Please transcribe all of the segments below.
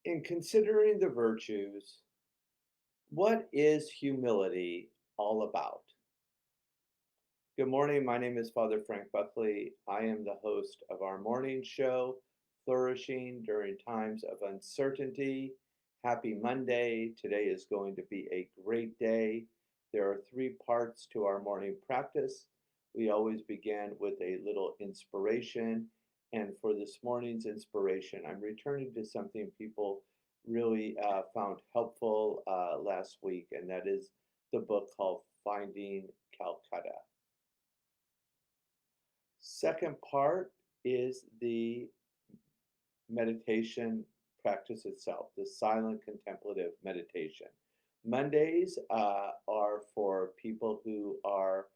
In considering the virtues, what is humility all about? Good morning. My name is Father Frank Buckley. I am the host of our morning show, Flourishing During Times of Uncertainty. Happy Monday. Today is going to be a great day. There are three parts to our morning practice. We always begin with a little inspiration. And for this morning's inspiration, I'm returning to something people really found helpful last week, and that is the book called Finding Calcutta. Second part is the meditation practice itself, the silent contemplative meditation. Mondays are for people who are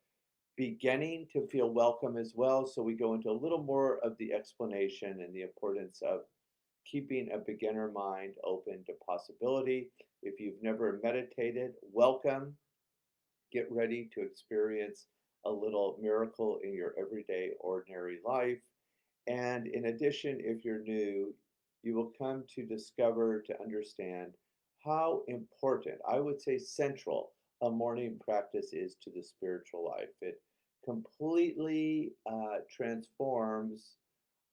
beginning to feel welcome as well. So we go into a little more of the explanation and the importance of keeping a beginner mind open to possibility. If you've never meditated, welcome. Get ready to experience a little miracle in your everyday, ordinary life. And in addition, if you're new, you will come to discover, to understand how important, I would say central, a morning practice is to the spiritual life. It completely transforms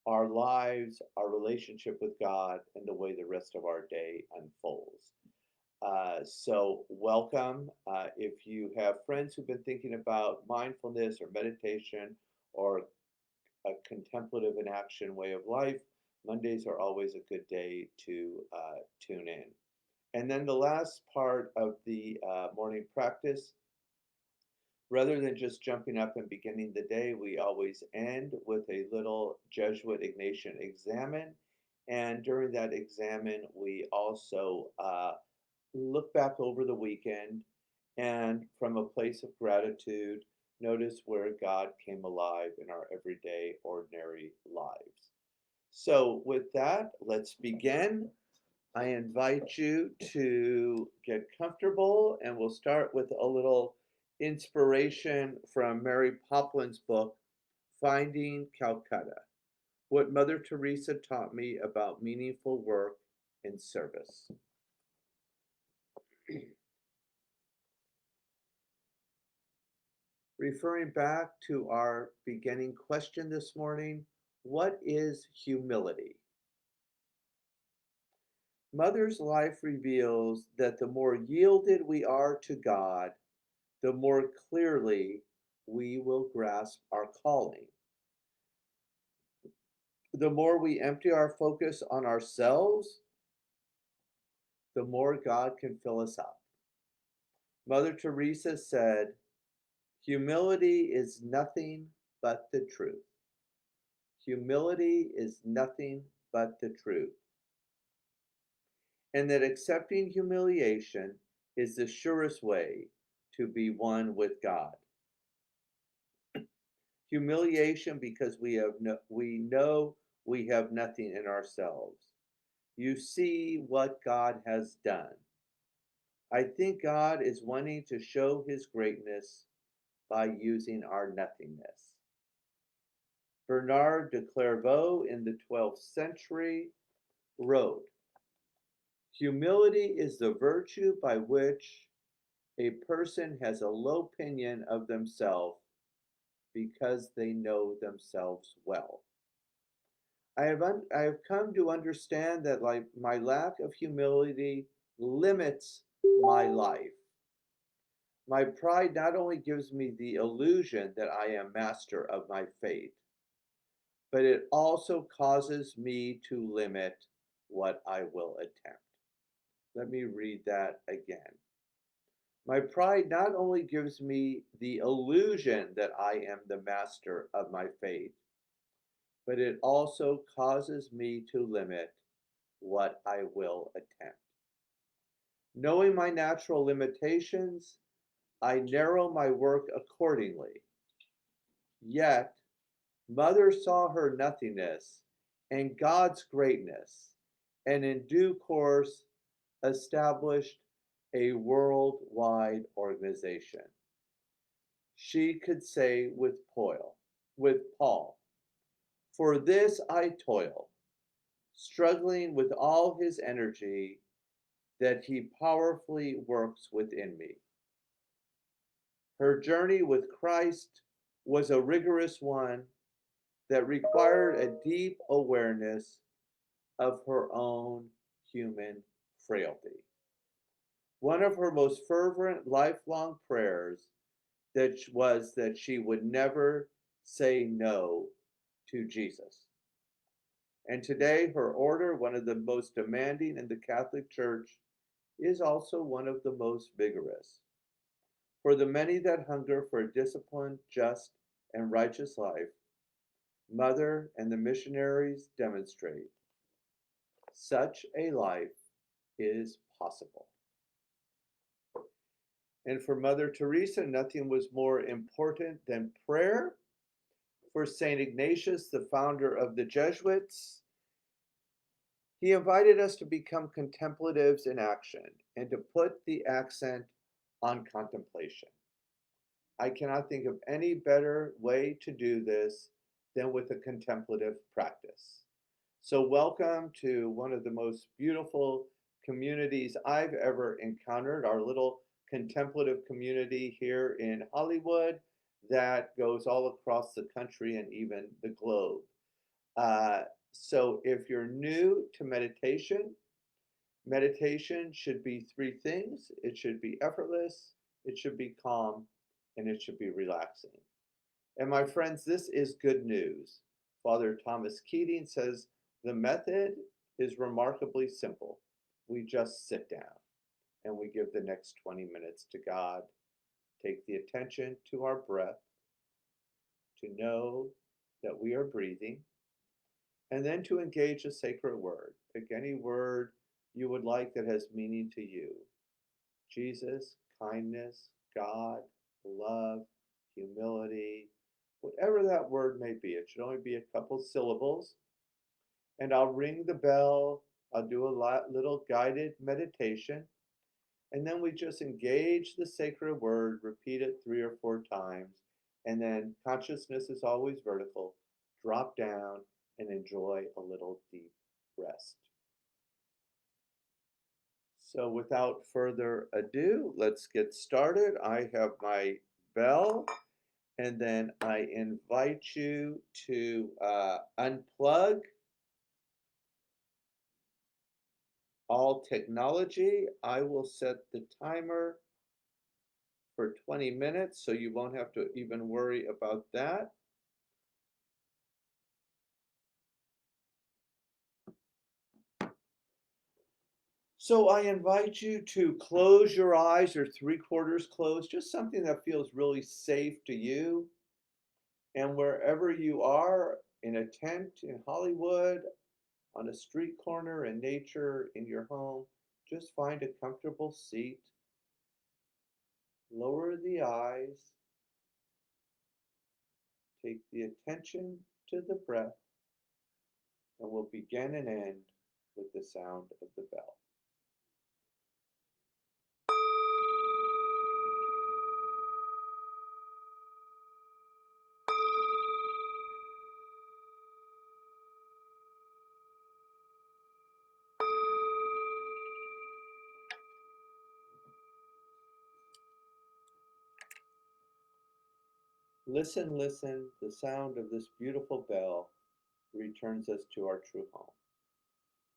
our lives, our relationship with God, and the way the rest of our day unfolds. So welcome. If you have friends who've been thinking about mindfulness or meditation or a contemplative and action way of life, Mondays are always a good day to tune in. And then the last part of the morning practice, rather than just jumping up and beginning the day, we always end with a little Jesuit Ignatian examen. And during that examen, we also look back over the weekend and from a place of gratitude, notice where God came alive in our everyday, ordinary lives. So, with that, let's begin. I invite you to get comfortable, and we'll start with a little inspiration from Mary Poplin's book, Finding Calcutta: What Mother Teresa Taught Me About Meaningful Work and Service. Referring back to our beginning question this morning, what is humility? Mother's life reveals that the more yielded we are to God, the more clearly we will grasp our calling. The more we empty our focus on ourselves, the more God can fill us up. Mother Teresa said, "Humility is nothing but the truth. Humility is nothing but the truth." And that accepting humiliation is the surest way to be one with God. Humiliation because we know we have nothing in ourselves. You see what God has done. I think God is wanting to show his greatness by using our nothingness. Bernard de Clairvaux in the 12th century wrote, "Humility is the virtue by which a person has a low opinion of themselves because they know themselves well." I have come to understand that my lack of humility limits my life. My pride not only gives me the illusion that I am master of my fate, but it also causes me to limit what I will attempt. Let me read that again. My pride not only gives me the illusion that I am the master of my fate, but it also causes me to limit what I will attempt. Knowing my natural limitations, I narrow my work accordingly. Yet, Mother saw her nothingness and God's greatness, and in due course established a worldwide organization. She could say with Paul, "For this I toil, struggling with all his energy, that he powerfully works within me. Her journey with Christ was a rigorous one that required a deep awareness of her own human frailty. One of her most fervent lifelong prayers was that she would never say no to Jesus. And today, her order, one of the most demanding in the Catholic Church, is also one of the most vigorous. For the many that hunger for a disciplined, just, and righteous life, Mother and the missionaries demonstrate such a life is possible. And for Mother Teresa, nothing was more important than prayer. For St. Ignatius, the founder of the Jesuits, he invited us to become contemplatives in action and to put the accent on contemplation. I cannot think of any better way to do this than with a contemplative practice. So, welcome to one of the most beautiful communities I've ever encountered, our little contemplative community here in Hollywood that goes all across the country and even the globe. Uh, so, if you're new to meditation, meditation should be three things: it should be effortless, it should be calm, and it should be relaxing. And my friends, this is good news. Father Thomas Keating says the method is remarkably simple. We just sit down and we give the next 20 minutes to God, take the attention to our breath, to know that we are breathing, and then to engage a sacred word. Pick any word you would like that has meaning to you: Jesus, kindness, God, love, humility, whatever that word may be. It should only be a couple syllables. And I'll ring the bell. I'll do a little guided meditation. And then we just engage the sacred word, repeat it 3 or 4 times. And then consciousness is always vertical. Drop down and enjoy a little deep rest. So without further ado, let's get started. I have my bell, and then I invite you to unplug all technology. I will set the timer for 20 minutes, so you won't have to even worry about that. So I invite you to close your eyes, or 3/4 closed, just something that feels really safe to you. And wherever you are, in a tent in Hollywood, on a street corner, in nature, in your home, just find a comfortable seat. Lower the eyes. Take the attention to the breath, and we'll begin and end with the sound of the bell. Listen, listen, the sound of this beautiful bell returns us to our true home.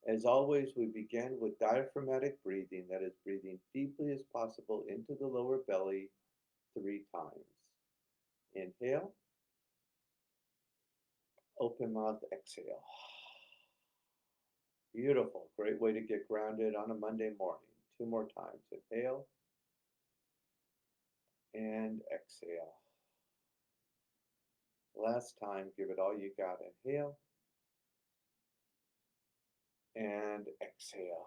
As always, we begin with diaphragmatic breathing, that is, breathing deeply as possible into the lower belly 3 times. Inhale, open mouth, exhale. Beautiful, great way to get grounded on a Monday morning. 2 more times. Inhale and exhale. Last time, give it all you got. Inhale and exhale.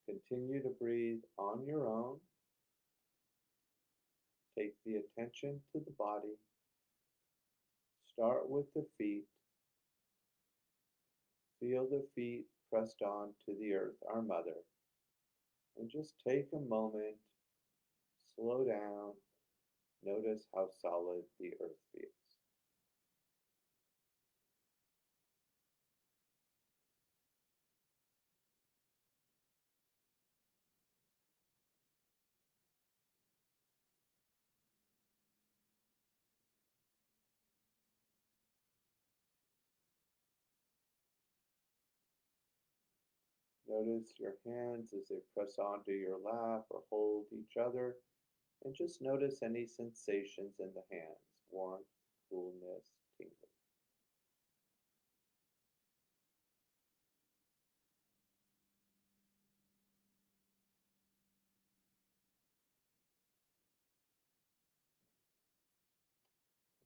Continue to breathe on your own. Take the attention to the body. Start with the feet. Feel the feet pressed on to the earth, our mother. And just take a moment, slow down, notice how solid the earth feels. Notice your hands as they press onto your lap or hold each other, and just notice any sensations in the hands, warmth, coolness, tingling.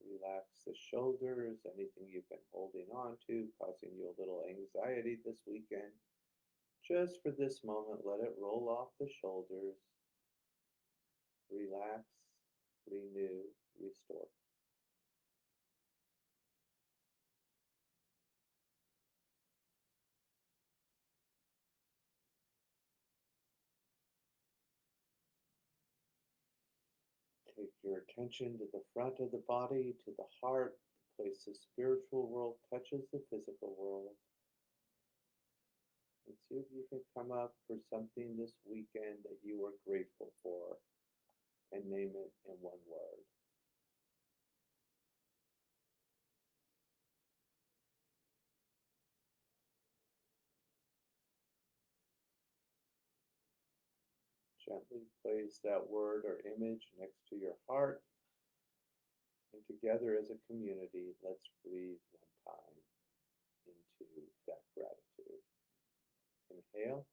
Relax the shoulders, anything you've been holding on to, causing you a little anxiety this weekend. Just for this moment, let it roll off the shoulders. Relax, renew, restore. Take your attention to the front of the body, to the heart, the place the spiritual world touches the physical world. And see if you can come up for something this weekend that you are grateful for and name it in one word. Gently place that word or image next to your heart, and together as a community, let's breathe one time into that gratitude. Inhale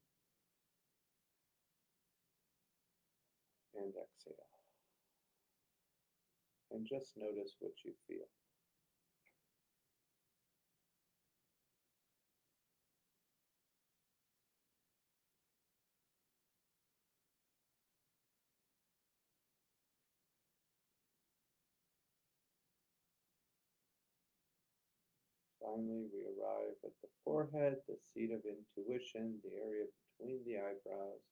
and exhale. And just notice what you feel. Finally, we arrive at the forehead, the seat of intuition, the area between the eyebrows,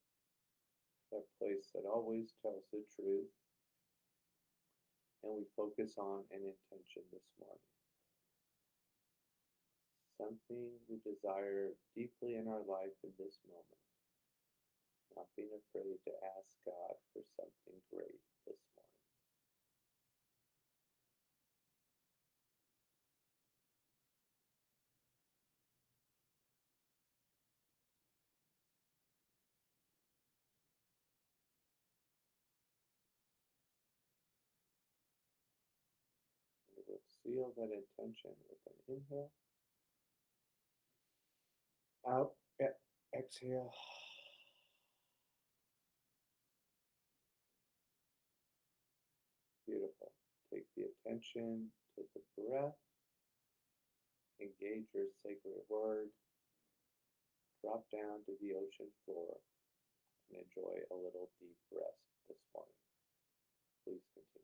that place that always tells the truth. And we focus on an intention this morning. Something we desire deeply in our life in this moment. Not being afraid to ask God for something great this morning. And we'll seal that intention with an inhale. Out, exhale. Beautiful. Take the attention to the breath. Engage your sacred word. Drop down to the ocean floor and enjoy a little deep rest this morning. Please continue.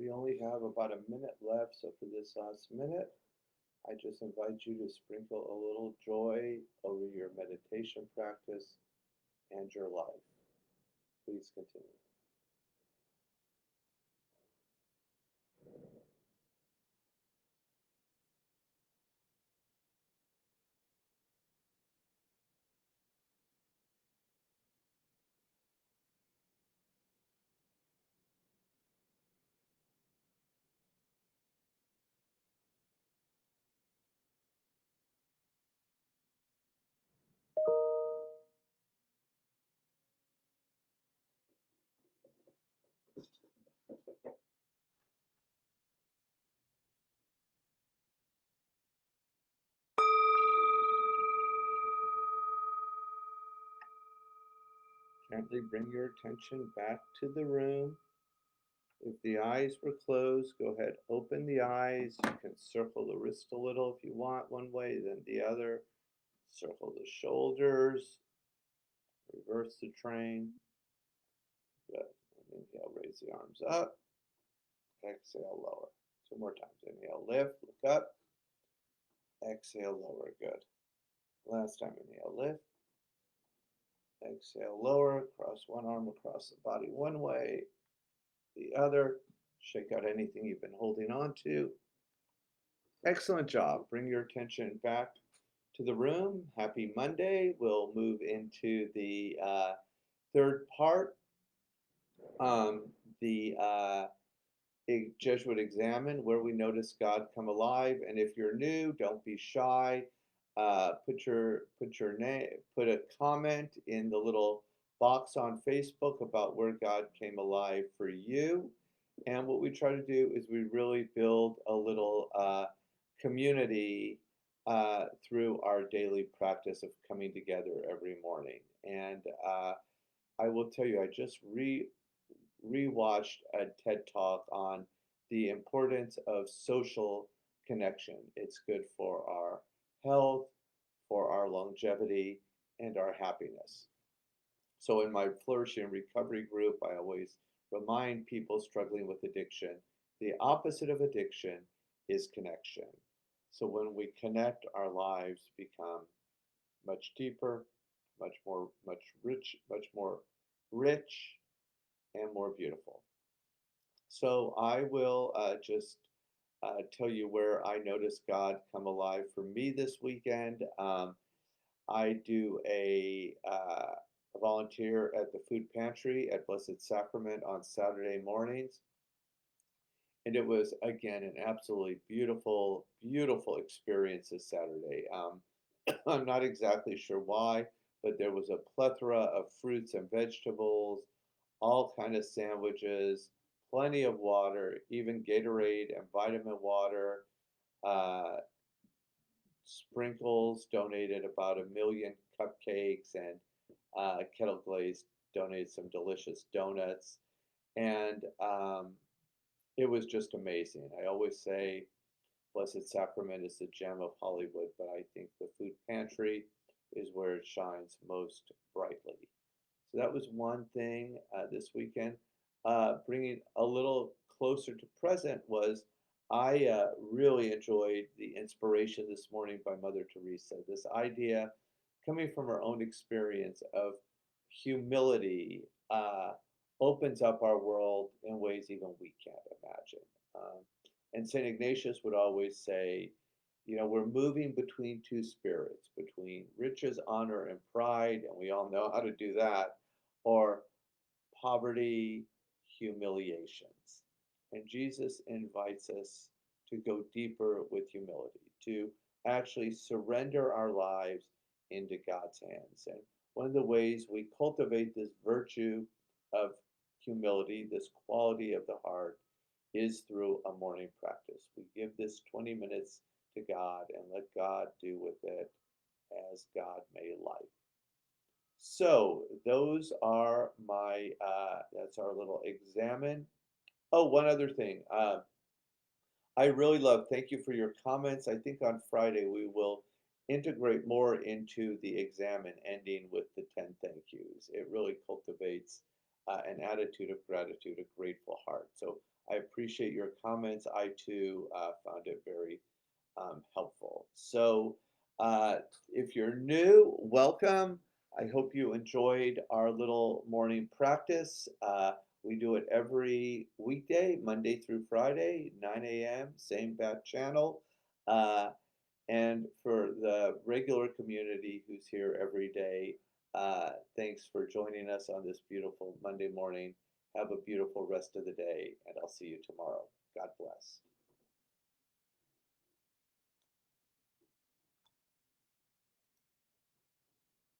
We only have about a minute left, so for this last minute, I just invite you to sprinkle a little joy over your meditation practice and your life. Please continue. Gently bring your attention back to the room. If the eyes were closed, go ahead, open the eyes. You can circle the wrist a little if you want, one way, then the other. Circle the shoulders, reverse the train. Good. Inhale, raise the arms up. Exhale, lower. Two more times. Inhale, lift, look up. Exhale, lower. Good. Last time, inhale, lift. Exhale, lower. Cross one arm across the body one way, the other. Shake out anything you've been holding on to. Excellent job. Bring your attention back to the room. Happy Monday. We'll move into the third part, the Jesuit Examine, where we notice God come alive. And if you're new, don't be shy. Put your name, put a comment in the little box on Facebook about where God came alive for you. And what we try to do is we really build a little community through our daily practice of coming together every morning. And I will tell you, I just rewatched a TED Talk on the importance of social connection. It's good for our health, for our longevity, and our happiness. So in my Flourishing Recovery group, I always remind people struggling with addiction, the opposite of addiction is connection. So when we connect, our lives become much deeper, much more rich, and more beautiful. So I will just tell you where I noticed God come alive for me this weekend. I do a volunteer at the food pantry at Blessed Sacrament on Saturday mornings. And it was, again, an absolutely beautiful, beautiful experience this Saturday. I'm not exactly sure why, but there was a plethora of fruits and vegetables, all kind of sandwiches, plenty of water, even Gatorade and vitamin water. Uh, Sprinkles donated about 1 million cupcakes, and Kettle Glaze donated some delicious donuts. And it was just amazing. I always say Blessed Sacrament is the gem of Hollywood, but I think the food pantry is where it shines most brightly. So that was one thing this weekend. Bringing a little closer to present was I really enjoyed the inspiration this morning by Mother Teresa. This idea coming from her own experience of humility opens up our world in ways even we can't imagine. And St. Ignatius would always say, we're moving between two spirits, between riches, honor, and pride, and we all know how to do that, or poverty, humiliations. And Jesus invites us to go deeper with humility, to actually surrender our lives into God's hands. And one of the ways we cultivate this virtue of humility, this quality of the heart, is through a morning practice. We give this 20 minutes to God and let God do with it as God may like. So those are that's our little examine. Oh, one other thing. I really thank you for your comments. I think on Friday we will integrate more into the examine, ending with the 10 thank yous. It really cultivates an attitude of gratitude, a grateful heart. So I appreciate your comments. I too found it very helpful. So if you're new, welcome. I hope you enjoyed our little morning practice. We do it every weekday, Monday through Friday, 9 a.m., same bat channel. Uh, and for the regular community who's here every day, thanks for joining us on this beautiful Monday morning. Have a beautiful rest of the day, and I'll see you tomorrow. God bless.